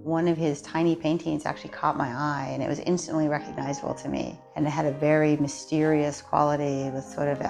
One of his tiny paintings actually caught my eye, and it was instantly recognizable to me. And it had a very mysterious quality with sort of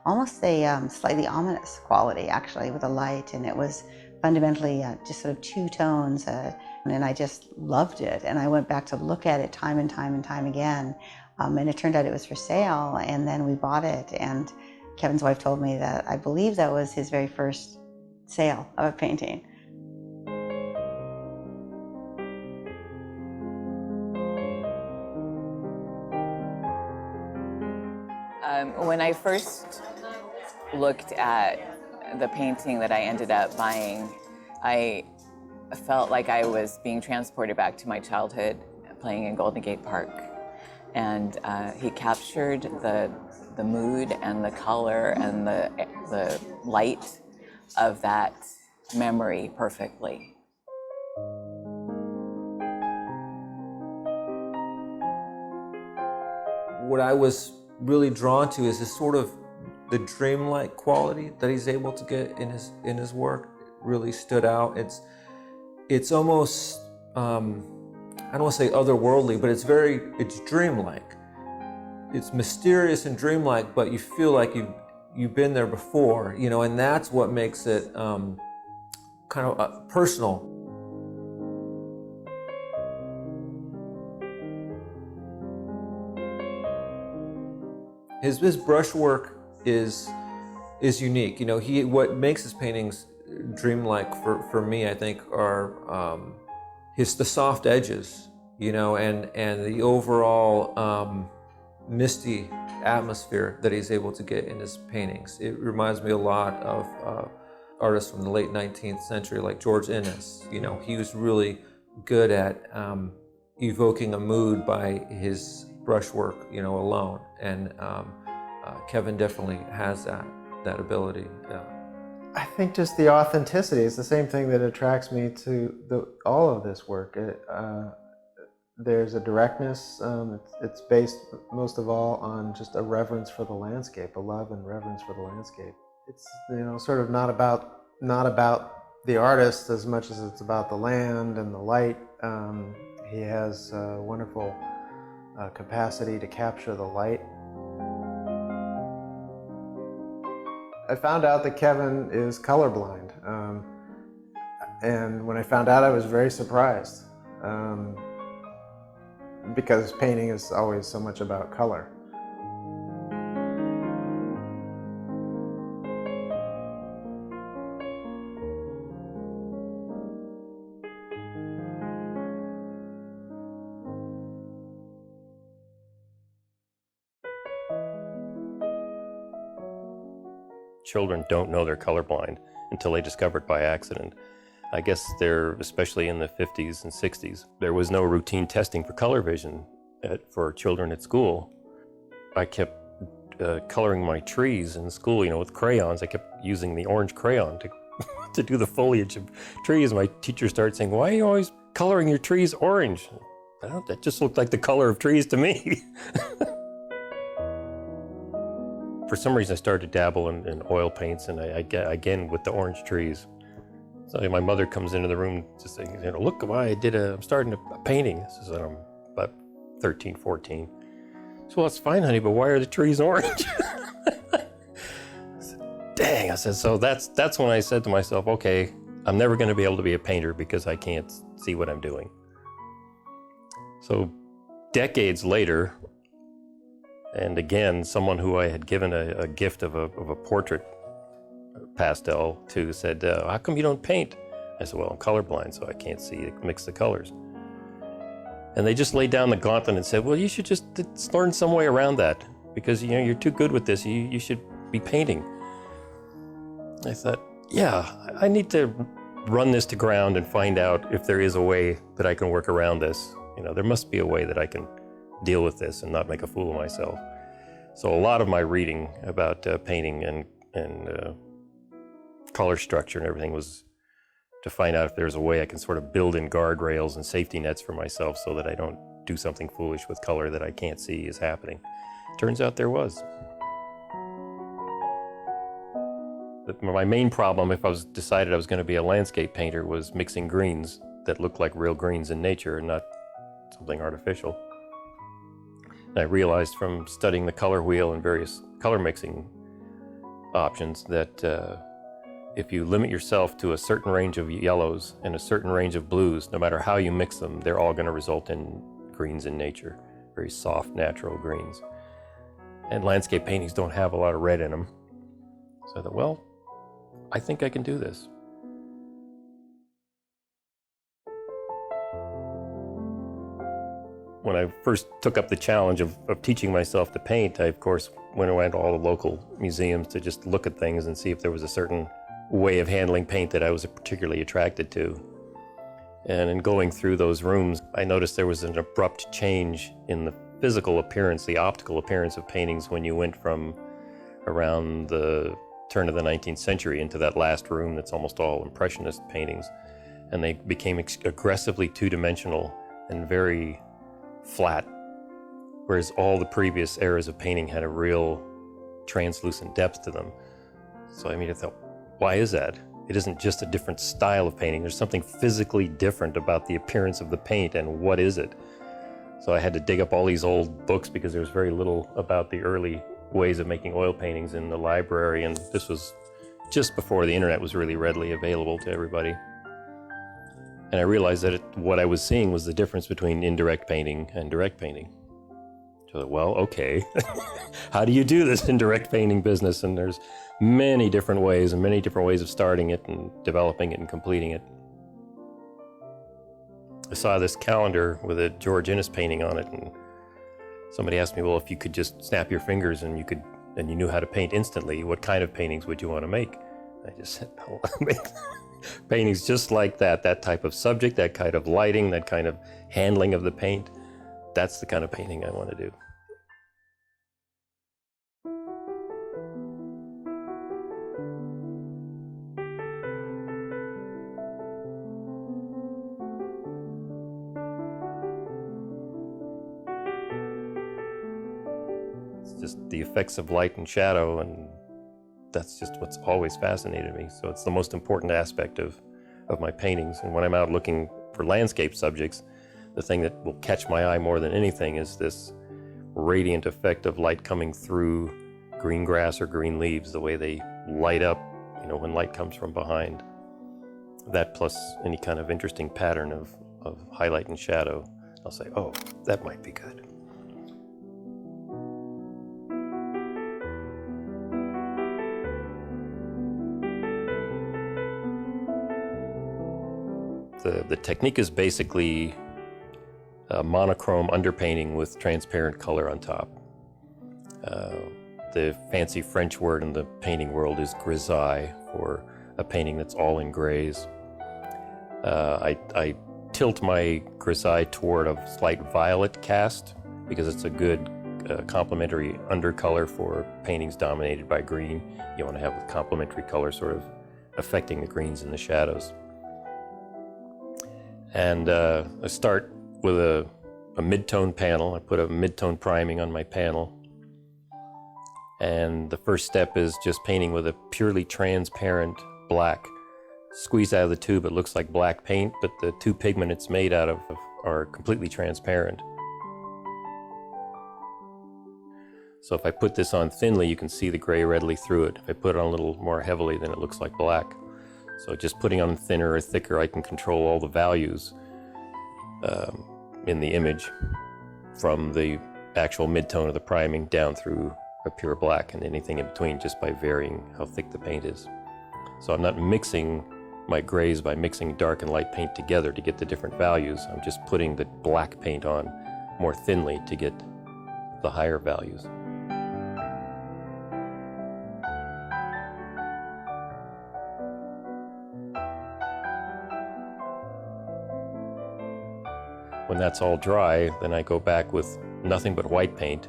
almost a slightly ominous quality, actually, with the light. And it was fundamentally just sort of two tones, and I just loved it. And I went back to look at it time and time and time again. And it turned out it was for sale, and then we bought it. And Kevin's wife told me that I believe that was his very first sale of a painting. When I first looked at the painting that I ended up buying, I felt like I was being transported back to my childhood playing in Golden Gate Park. And he captured the mood and the color and the light of that memory perfectly. What I was really drawn to is this sort of the dreamlike quality that he's able to get in his work. It really stood out. It's almost I don't want to say otherworldly, but it's dreamlike. It's mysterious and dreamlike, but you feel like you've been there before, you know, and that's what makes it kind of personal. His brushwork is unique. You know, what makes his paintings dreamlike for me, I think, are the soft edges, you know, and the overall misty atmosphere that he's able to get in his paintings. It reminds me a lot of artists from the late 19th century, like George Inness. You know, he was really good at evoking a mood by his brushwork, you know, alone. And Kevin definitely has that ability. Yeah. I think just the authenticity is the same thing that attracts me to all of this work. There's a directness. It's based most of all on just a reverence for the landscape, a love and reverence for the landscape. It's, you know, sort of not about the artist as much as it's about the land and the light. He has a wonderful capacity to capture the light. I found out that Kevin is colorblind, and when I found out, I was very surprised, because painting is always so much about color. Children don't know they're colorblind until they discover it by accident. I guess especially in the 50s and 60s, there was no routine testing for color vision for children at school. I kept coloring my trees in school, you know, with crayons. I kept using the orange crayon to do the foliage of trees. My teacher started saying, "Why are you always coloring your trees orange?" That just looked like the color of trees to me. For some reason, I started to dabble in oil paints, and again with the orange trees. So my mother comes into the room just saying, you know, "Look, I'm starting a painting." This is when I'm about 13, 14. So, "Well, it's fine, honey, but why are the trees orange?" I said, "Dang," I said, so that's when I said to myself, okay, I'm never going to be able to be a painter because I can't see what I'm doing. So decades later, and again, someone who I had given a gift of a portrait pastel to said, "How come you don't paint?" I said, "Well, I'm colorblind, so I can't mix the colors." And they just laid down the gauntlet and said, "Well, you should just learn some way around that, because you know you're too good with this. You should be painting." I thought, yeah, I need to run this to ground and find out if there is a way that I can work around this. You know, there must be a way that I can deal with this and not make a fool of myself. So a lot of my reading about painting and color structure and everything was to find out if there's a way I can sort of build in guardrails and safety nets for myself so that I don't do something foolish with color that I can't see is happening. Turns out there was. But my main problem, if I decided I was going to be a landscape painter, was mixing greens that look like real greens in nature and not something artificial. And I realized from studying the color wheel and various color mixing options that if you limit yourself to a certain range of yellows and a certain range of blues, no matter how you mix them, they're all going to result in greens in nature, very soft, natural greens. And landscape paintings don't have a lot of red in them. So I thought, well, I think I can do this. When I first took up the challenge of teaching myself to paint, I, of course, went around to all the local museums to just look at things and see if there was a certain way of handling paint that I was particularly attracted to. And in going through those rooms, I noticed there was an abrupt change in the physical appearance, the optical appearance of paintings when you went from around the turn of the 19th century into that last room that's almost all Impressionist paintings. And they became aggressively two-dimensional and very flat, whereas all the previous eras of painting had a real translucent depth to them. So I mean, I thought, why is that? It isn't just a different style of painting. There's something physically different about the appearance of the paint, and what is it? So I had to dig up all these old books because there was very little about the early ways of making oil paintings in the library, and this was just before the internet was really readily available to everybody. And I realized that what I was seeing was the difference between indirect painting and direct painting. So I thought, well, okay, how do you do this indirect painting business? And there's many different ways and many different ways of starting it and developing it and completing it. I saw this calendar with a George Inness painting on it, and somebody asked me, well, if you could just snap your fingers and you knew how to paint instantly, what kind of paintings would you want to make? I just said, no, make paintings just like that type of subject, that kind of lighting, that kind of handling of the paint. That's the kind of painting I want to do. It's just the effects of light and shadow, and that's just what's always fascinated me. So it's the most important aspect of my paintings. And when I'm out looking for landscape subjects, the thing that will catch my eye more than anything is this radiant effect of light coming through green grass or green leaves, the way they light up, when light comes from behind. That plus any kind of interesting pattern of highlight and shadow, I'll say, oh, that might be good. The technique is basically monochrome underpainting with transparent color on top. The fancy French word in the painting world is grisaille, for a painting that's all in grays. I tilt my grisaille toward a slight violet cast because it's a good complementary undercolor for paintings dominated by green. You want to have the complementary color sort of affecting the greens and the shadows. And I start with a mid-tone panel. I put a mid-tone priming on my panel. And the first step is just painting with a purely transparent black. Squeeze out of the tube, it looks like black paint, but the two pigment it's made out of are completely transparent. So if I put this on thinly, you can see the gray readily through it. If I put it on a little more heavily, then it looks like black. So just putting on thinner or thicker, I can control all the values in the image from the actual mid-tone of the priming down through a pure black and anything in between, just by varying how thick the paint is. So I'm not mixing my grays by mixing dark and light paint together to get the different values. I'm just putting the black paint on more thinly to get the higher values. When that's all dry, then I go back with nothing but white paint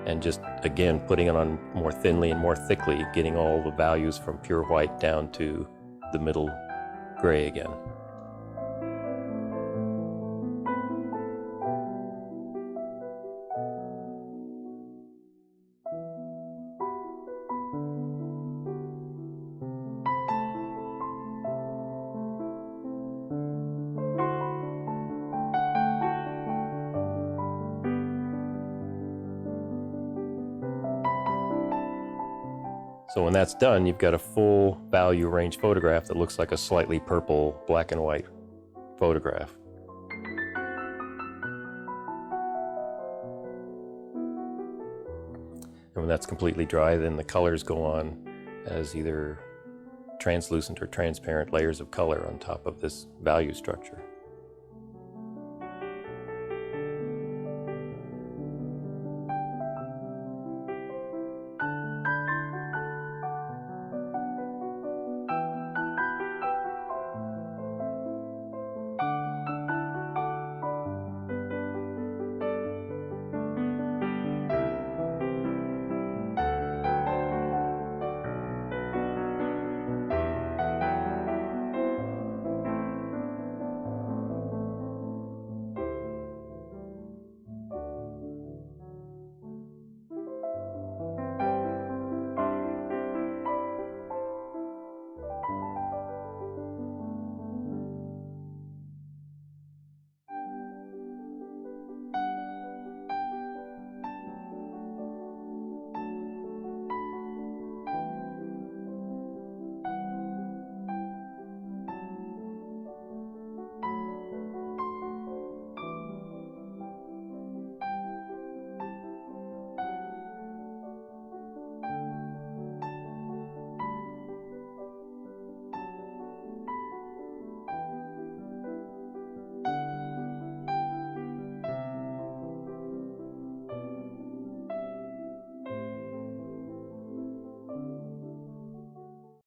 and just, again, putting it on more thinly and more thickly, getting all the values from pure white down to the middle gray again. So when that's done, you've got a full value range photograph that looks like a slightly purple black and white photograph. And when that's completely dry, then the colors go on as either translucent or transparent layers of color on top of this value structure.